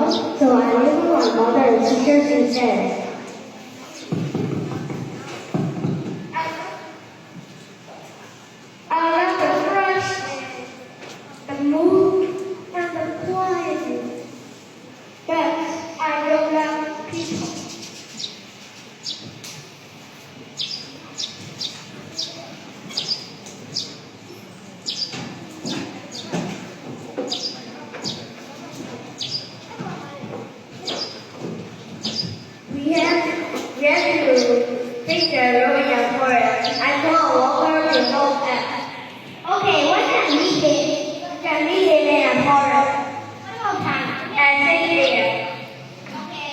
home, so I live with my mother and sisters instead. I love the freshness, the mood, and the quietness. But I don't love people. We have to take the road in forest. I call Walker to help us. Okay, what can we do? We can meet in a forest. One more time. And take there. Okay.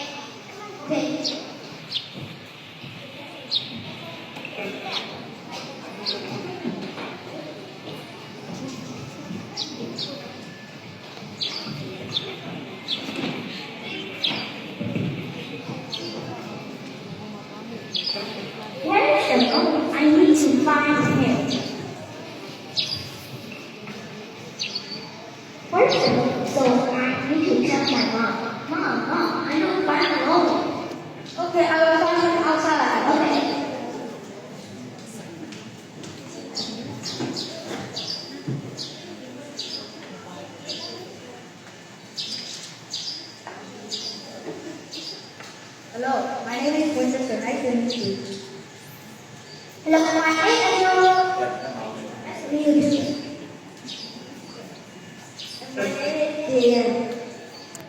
Where is the goat? I need to find him. Where's the goat? So I need to tell my mom. Mom, I don't find the goat. Okay, I will find him outside. Okay. Hello, my name is Princess. Nice to meet you. Hello, my name is Nice to meet you too. My name is Ian.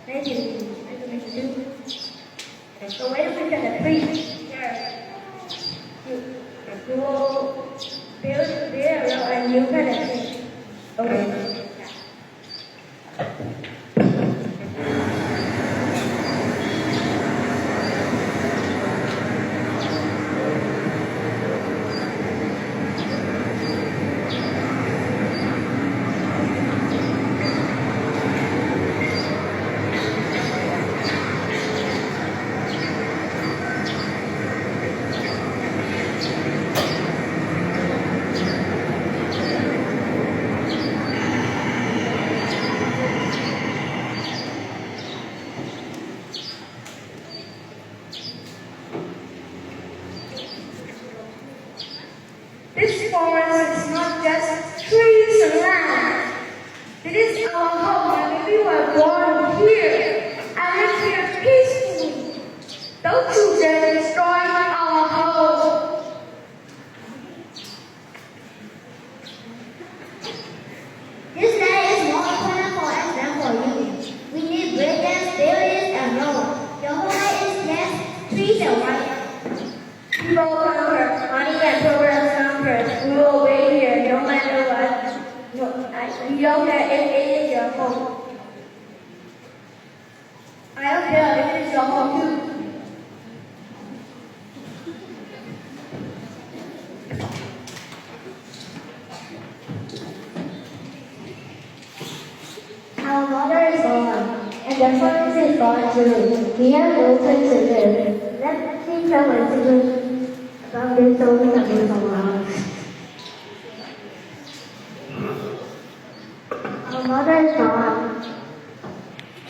Nice to meet you. Nice to meet you too. So wait a minute, the priest. You will build there and you can sing. Okay. This forest is not just trees and land. It is our home and we were born here and live here peacefully. Don't you dare destroy our home. This land is more important for us than for you. We need bridges, buildings, and roads. The whole land is less trees and white. People conquer, money and progress conquer. We will wait here no matter what. We don't care if it is your home. I don't care if it is your home too. Our mother is gone, and the forest is gone too. We have no place to live. Let's think of a solution about this old something from our house. Our mother is gone,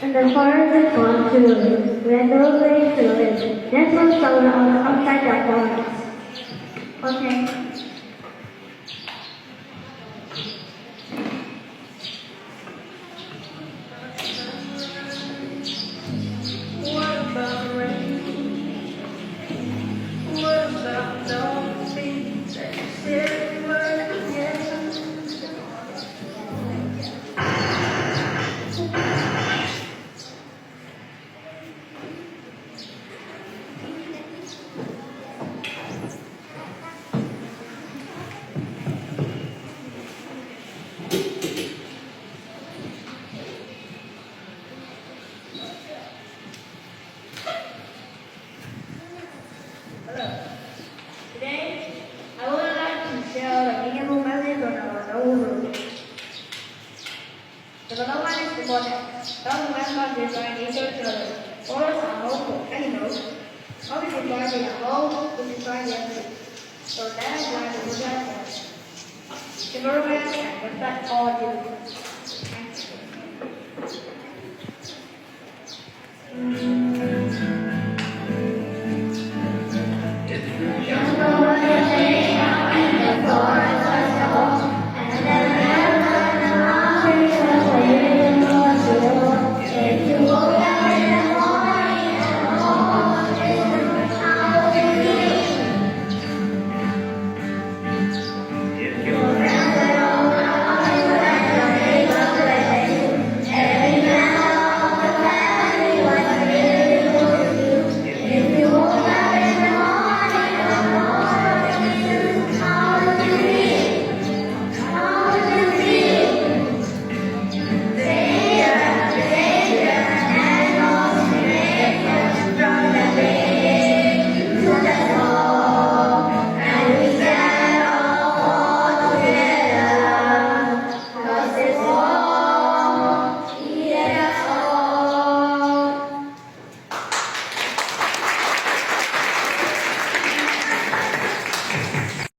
and the forest is gone too. We have no place to live. Let's go somewhere outside the forest. Okay. Today, I would like to share a meaningful message on our road. Development is important. Don't remember destroying nature together. Forests are home to animals. How we destroy their home, we destroy their food. So that is why we protect them. Environment and respect all humans.